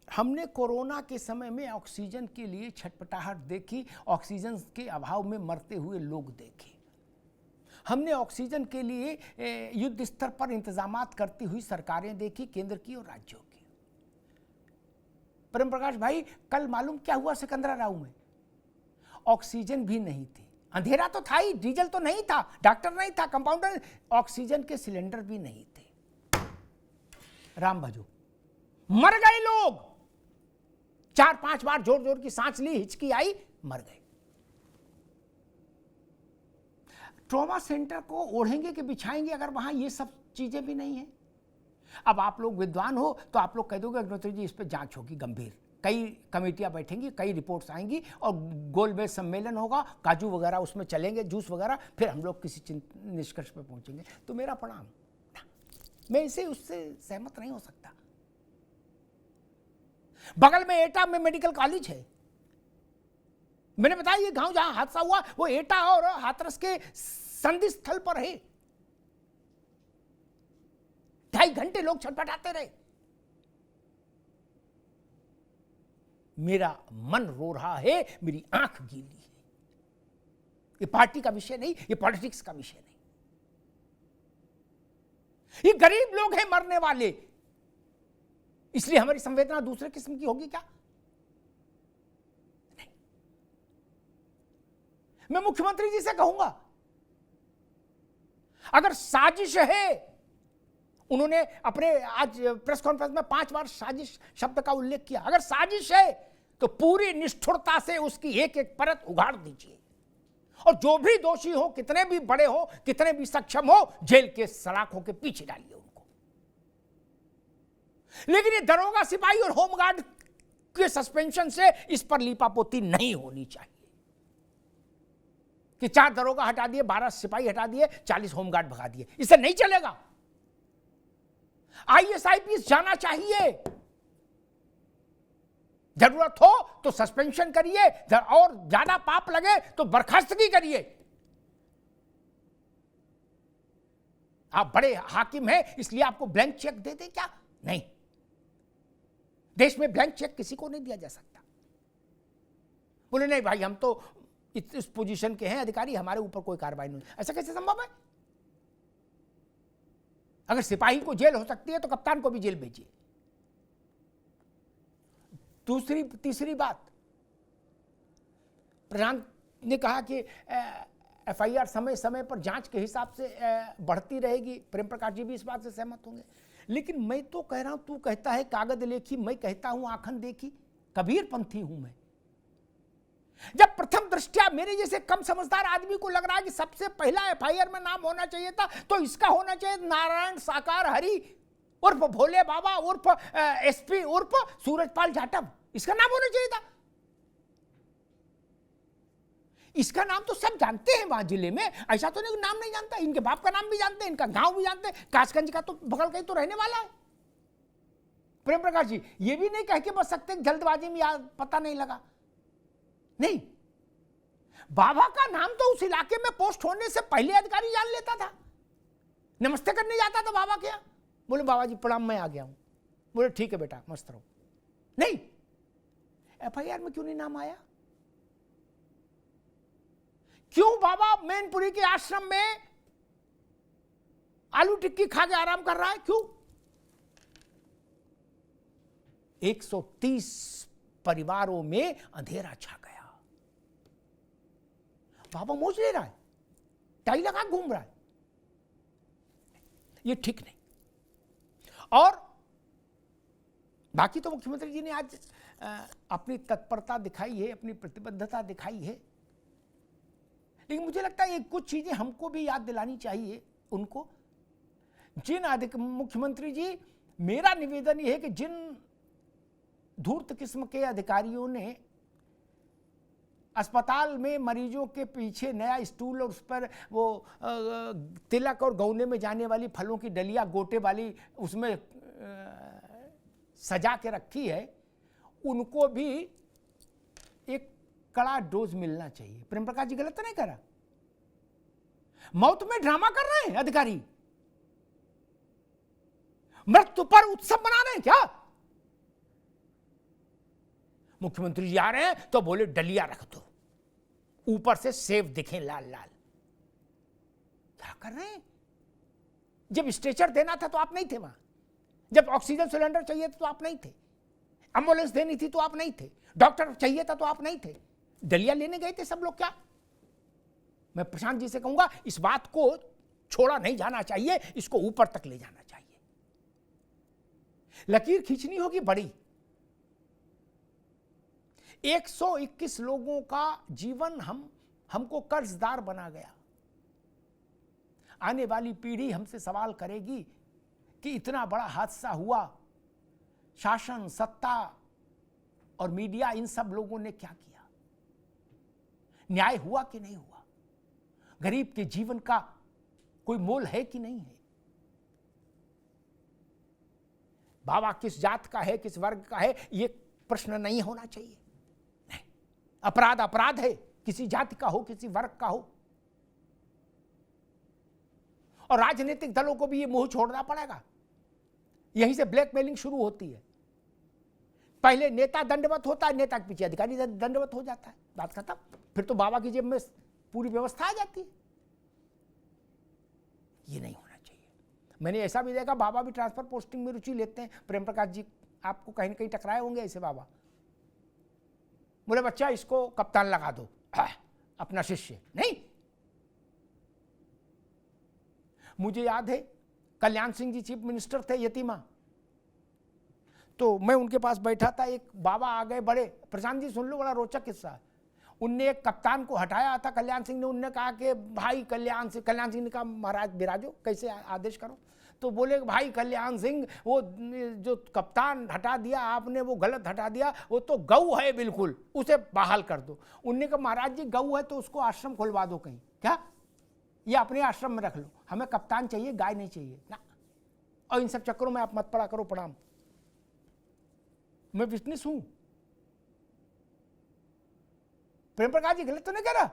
हमने कोरोना के समय में ऑक्सीजन के लिए छटपटाहट देखी, ऑक्सीजन के अभाव में मरते हुए लोग देखे। हमने ऑक्सीजन के लिए युद्ध स्तर पर इंतजामात करती हुई सरकारें देखी, केंद्र की और राज्यों की। प्रेम प्रकाश भाई, कल मालूम क्या हुआ सिकंदराबाद में? ऑक्सीजन भी नहीं थी, अंधेरा तो था ही, डीजल तो नहीं था, डॉक्टर नहीं था, कंपाउंडर, ऑक्सीजन के सिलेंडर भी नहीं थे। राम भजो, मर गए लोग। 4-5 बार जोर जोर की सांस ली, हिचकी आई, मर गए। ट्रॉमा सेंटर को ओढ़ेंगे कि बिछाएंगे अगर वहां ये सब चीजें भी नहीं है? अब आप लोग विद्वान हो तो आप लोग कह दोगे अग्निहोत्री जी इस पर जांच होगी गंभीर, कई कमेटियां बैठेंगी, कई रिपोर्ट्स आएंगी और गोलमेज सम्मेलन होगा, काजू वगैरह उसमें चलेंगे, जूस वगैरह, फिर हम लोग किसी निष्कर्ष पर पहुंचेंगे। तो मेरा प्रणाम, मैं इसे उससे सहमत नहीं हो सकता। बगल में एटा में मेडिकल कॉलेज है, मैंने बताया ये गांव जहां हादसा हुआ वो एटा और हाथरस के संधि स्थल पर है। 2.5 घंटे लोग छटपटाते रहे। मेरा मन रो रहा है, मेरी आंख गीली है। ये पार्टी का विषय नहीं, ये पॉलिटिक्स का विषय नहीं। ये गरीब लोग हैं मरने वाले, इसलिए हमारी संवेदना दूसरे किस्म की होगी क्या? नहीं। मैं मुख्यमंत्री जी से कहूंगा, अगर साजिश है, उन्होंने अपने आज प्रेस कॉन्फ्रेंस में 5 बार साजिश शब्द का उल्लेख किया, अगर साजिश है तो पूरी निष्ठुरता से उसकी एक एक परत उगाड़ दीजिए और जो भी दोषी हो, कितने भी बड़े हो, कितने भी सक्षम हो, जेल के सलाखों के पीछे डालिए उनको। लेकिन ये दरोगा, सिपाही और होमगार्ड के सस्पेंशन से इस पर लीपापोती नहीं होनी चाहिए कि 4 दरोगा हटा दिए, 12 सिपाही हटा दिए, 40 होमगार्ड भगा दिए, इससे नहीं चलेगा। IAS IPS जाना चाहिए, जरूरत हो तो सस्पेंशन करिए और ज्यादा पाप लगे तो बर्खास्तगी करिए। आप बड़े हाकिम हैं इसलिए आपको ब्लैंक चेक दे दे क्या? नहीं, देश में ब्लैंक चेक किसी को नहीं दिया जा सकता। बोले नहीं भाई हम तो इस पोजीशन के हैं अधिकारी, हमारे ऊपर कोई कार्रवाई नहीं। ऐसा कैसे संभव है? अगर सिपाही को जेल हो सकती है तो कप्तान को भी जेल भेजिए। तीसरी बात, प्रधान ने कहा कि FIR समय समय पर जांच के हिसाब से बढ़ती रहेगी। प्रेम प्रकाश जी भी इस बात से सहमत होंगे। लेकिन मैं तो कह रहा हूं, तू कहता है कागज लेखी, मैं कहता हूं आंखन देखी। कबीर पंथी हूं मैं। जब प्रथम दृष्टया मेरे जैसे कम समझदार आदमी को लग रहा है कि सबसे पहला FIR में नाम होना चाहिए था, तो इसका होना चाहिए नारायण साकार हरि उर्फ भोले बाबा उर्फ SP उर्फ सूरजपाल जाटव, इसका नाम होना चाहिए था। इसका नाम तो सब जानते हैं वहां जिले में, ऐसा तो नहीं नाम नहीं जानता। इनके बाप का नाम भी जानते हैं, इनका गांव भी जानते हैं, कासगंज का तो बगल का ही तो रहने वाला है। प्रेम प्रकाश जी ये भी नहीं कह के बच सकते जल्दबाजी में याद पता नहीं लगा। नहीं, बाबा का नाम तो उस इलाके में पोस्ट होने से पहले अधिकारी जान लेता था। नमस्ते करने जाता था बाबा के यहां, बोले बाबा जी प्रणाम मैं आ गया हूं। बोले ठीक है बेटा मस्त रहो। नहीं, FIR में क्यों नहीं नाम आया? क्यों बाबा मैनपुरी के आश्रम में आलू टिक्की खा के आराम कर रहा है? क्यों? 130 परिवारों में अंधेरा छा गया। बाबा मौज ले रहा है, टाई लगा घूम रहा है, ये ठीक नहीं। और बाकी तो मुख्यमंत्री जी ने आज अपनी तत्परता दिखाई है, अपनी प्रतिबद्धता दिखाई है, लेकिन मुझे लगता है ये कुछ चीजें हमको भी याद दिलानी चाहिए उनको। जिन मुख्यमंत्री जी, मेरा निवेदन यह है कि जिन धूर्त किस्म के अधिकारियों ने अस्पताल में मरीजों के पीछे नया स्टूल और उस पर वो तिलक और गौने में जाने वाली फलों की डलिया गोटे वाली उसमें सजा के रखी है, उनको भी एक कड़ा डोज मिलना चाहिए। प्रेम प्रकाश जी गलत तो नहीं कर रहा? मौत में ड्रामा कर रहे हैं अधिकारी, मृत्यु पर उत्सव मना रहे हैं क्या? मुख्यमंत्री जी आ रहे हैं तो बोले डलिया रख दो, ऊपर से सेब दिखे लाल लाल। क्या कर रहे हैं? जब स्ट्रेचर देना था तो आप नहीं थे वहां, जब ऑक्सीजन सिलेंडर चाहिए था तो आप नहीं थे, एम्बुलेंस देनी थी तो आप नहीं थे, डॉक्टर चाहिए था तो आप नहीं थे, डलिया लेने गए थे सब लोग क्या? मैं प्रशांत जी से कहूंगा इस बात को छोड़ा नहीं जाना चाहिए, इसको ऊपर तक ले जाना चाहिए। लकीर खींचनी होगी बड़ी। 121 लोगों का जीवन हमको कर्जदार बना गया। आने वाली पीढ़ी हमसे सवाल करेगी कि इतना बड़ा हादसा हुआ, शासन, सत्ता और मीडिया, इन सब लोगों ने क्या किया? न्याय हुआ कि नहीं हुआ? गरीब के जीवन का कोई मोल है कि नहीं है? बाबा किस जात का है, किस वर्ग का है, यह प्रश्न नहीं होना चाहिए। नहीं, अपराध अपराध है, किसी जाति का हो, किसी वर्ग का हो। और राजनीतिक दलों को भी ये मुंह छोड़ना पड़ेगा। यहीं से ब्लैकमेलिंग शुरू होती है। पहले नेता दंडवत होता है, नेता के पीछे अधिकारी दंडवत हो जाता है, बात खत्म। फिर तो बाबा की जेब में पूरी व्यवस्था आ जाती है। ये नहीं होना चाहिए। मैंने ऐसा भी देखा, बाबा भी ट्रांसफर पोस्टिंग में रुचि लेते हैं। प्रेम प्रकाश जी आपको कहीं ना कहीं टकराए होंगे ऐसे बाबा। बोले बच्चा इसको कप्तान लगा दो, अपना शिष्य नहीं। मुझे याद है कल्याण सिंह जी चीफ मिनिस्टर थे यतीमा, तो मैं उनके पास बैठा था, एक बाबा आ गए बड़े। प्रशांत जी सुन लो, बड़ा रोचक किस्सा है। उनने एक कप्तान को हटाया था कल्याण सिंह ने, उनने कहा कि भाई कल्याण सिंह ने कहा महाराज बिराजो, कैसे आदेश करो। तो बोले भाई कल्याण सिंह, वो जो कप्तान हटा दिया आपने, वो गलत हटा दिया, वो तो गऊ है बिल्कुल, उसे बहाल कर दो। उनने कहा महाराज जी गऊ है तो उसको आश्रम खुलवा दो कहीं, क्या ये अपने आश्रम में रख लो, हमें कप्तान चाहिए, गाय नहीं चाहिए ना। और इन सब चक्करों में आप मत पड़ा करो, प्रणाम। मैं विटनेस हूं। प्रेम प्रकाश जी गलत तो नहीं कह रहा,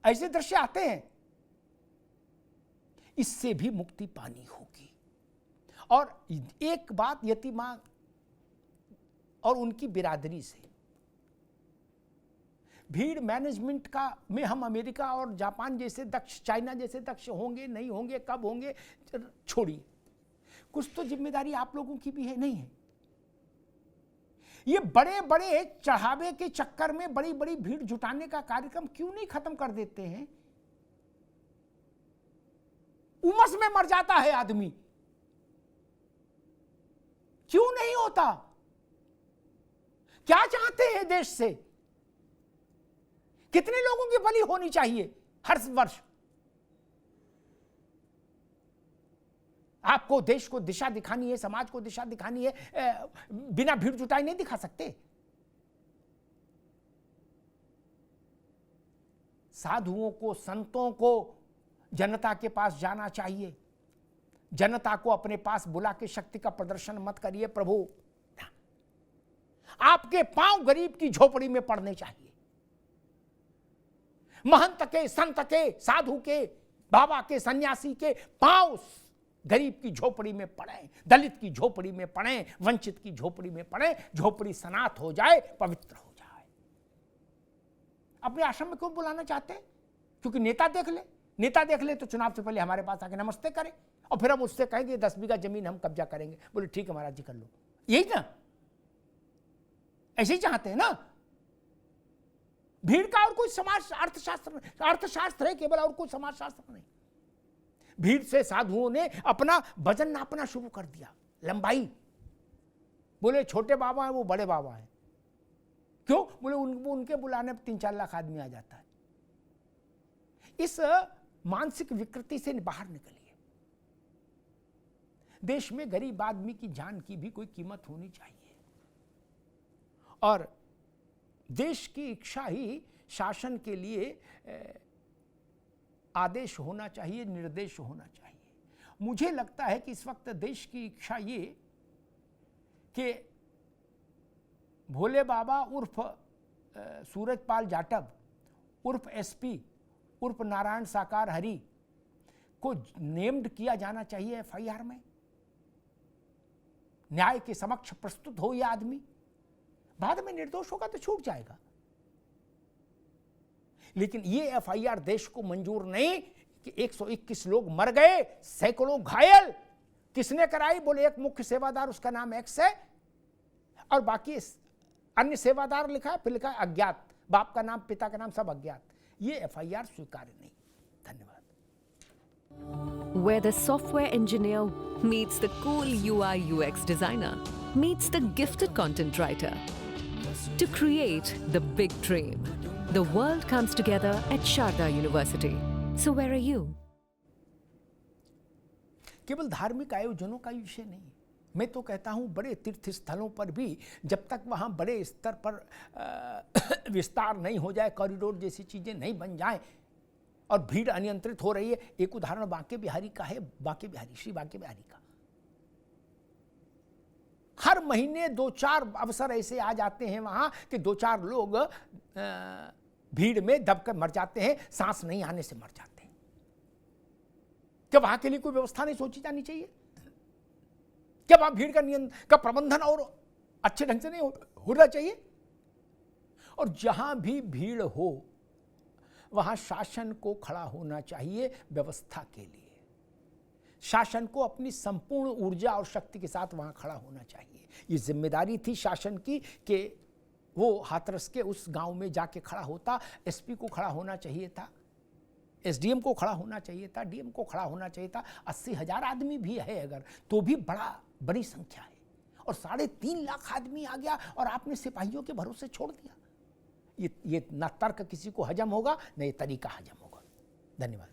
ऐसे दृश्य आते हैं। इससे भी मुक्ति पानी होगी। और एक बात यतीमा और उनकी बिरादरी से, भीड़ मैनेजमेंट का में हम अमेरिका और जापान जैसे दक्ष, चाइना जैसे दक्ष होंगे नहीं होंगे, कब होंगे छोड़िए, कुछ तो जिम्मेदारी आप लोगों की भी है, नहीं है? ये बड़े बड़े चढ़ावे के चक्कर में बड़ी बड़ी भीड़ जुटाने का कार्यक्रम क्यों नहीं खत्म कर देते हैं? उमस में मर जाता है आदमी, क्यों नहीं होता? क्या चाहते हैं देश से? कितने लोगों की बलि होनी चाहिए हर वर्ष? आपको देश को दिशा दिखानी है, समाज को दिशा दिखानी है, बिना भीड़ जुटाए नहीं दिखा सकते। साधुओं को, संतों को जनता के पास जाना चाहिए। जनता को अपने पास बुला के शक्ति का प्रदर्शन मत करिए प्रभु। आपके पांव गरीब की झोपड़ी में पड़ने चाहिए। महंत के, संत के, साधु के, बाबा के, सन्यासी के पांव गरीब की झोपड़ी में पड़े, दलित की झोपड़ी में पड़े, वंचित की झोपड़ी में पड़े, झोपड़ी सनात हो जाए, पवित्र हो जाए। अपने आश्रम में क्यों बुलाना चाहते हैं? क्योंकि नेता देख ले तो चुनाव से पहले हमारे पास आके नमस्ते करे, और फिर हम उससे कहेंगे 10 बीघा जमीन हम कब्जा करेंगे। बोले ठीक है महाराज जी कर लो। यही ना, ऐसे ही चाहते हैं ना। भीड़ का और कोई समाज अर्थशास्त्र है केवल, और कोई समाजशास्त्र नहीं। भीड़ से साधुओं ने अपना वजन नापना शुरू कर दिया, लंबाई। बोले छोटे बाबा हैं वो बड़े बाबा हैं, क्यों? बोले उनके बुलाने पर 3-4 लाख आदमी आ जाता है। इस मानसिक विकृति से बाहर निकलिए। देश में गरीब आदमी की जान की भी कोई कीमत होनी चाहिए, और देश की इच्छा ही शासन के लिए आदेश होना चाहिए, निर्देश होना चाहिए। मुझे लगता है कि इस वक्त देश की इच्छा ये कि भोले बाबा उर्फ सूरजपाल जाटव उर्फ एसपी उर्फ नारायण साकार हरि को नेम्ड किया जाना चाहिए एफआईआर में। न्याय के समक्ष प्रस्तुत हो यह आदमी, बाद में निर्दोष होगा तो छूट जाएगा। लेकिन ये एफआईआर देश को मंजूर नहीं कि 121 लोग मर गए, सैकड़ों घायल। किसने कराई? बोले एक मुख्य सेवादार, उसका नाम एक्स है, और बाकी अन्य सेवादार लिखा है, फिर लिखा है अज्ञात, बाप का नाम, पिता का नाम सब अज्ञात। ये एफआईआर स्वीकार्य नहीं। धन्यवाद। Where the software engineer meets the cool UI UX designer, meets the gifted content writer. To create the big dream, the world comes together at Sharda University. So where are you? केवल धार्मिक आयोजनों का विषय नहीं, मैं तो कहता हूं बड़े तीर्थ स्थलों पर भी जब तक वहां बड़े स्तर पर विस्तार नहीं हो जाए, कॉरिडोर जैसी चीजें नहीं बन जाएं और भीड़ अनियंत्रित हो रही है। एक उदाहरण बांके बिहारी का है, बांके बिहारी, श्री बांके बिहारी का। हर महीने 2-4 अवसर ऐसे आ जाते हैं वहां कि 2-4 लोग भीड़ में दबकर मर जाते हैं, सांस नहीं आने से मर जाते हैं। क्या वहां के लिए कोई व्यवस्था नहीं सोची जानी चाहिए? क्या वहां भीड़ का प्रबंधन और अच्छे ढंग से नहीं होना चाहिए? और जहां भी भीड़ हो वहां शासन को खड़ा होना चाहिए व्यवस्था के लिए। शासन को अपनी संपूर्ण ऊर्जा और शक्ति के साथ वहां खड़ा होना चाहिए। ये जिम्मेदारी थी शासन की कि वो हाथरस के उस गांव में जाके खड़ा होता। एसपी को खड़ा होना चाहिए था, एसडीएम को खड़ा होना चाहिए था, डीएम को खड़ा होना चाहिए था। 80,000 आदमी भी है अगर, तो भी बड़ी संख्या है। और 3.5 लाख आदमी आ गया और आपने सिपाहियों के भरोसे छोड़ दिया। ये ना तर्क किसी को हजम होगा, न ये तरीका हजम होगा। धन्यवाद।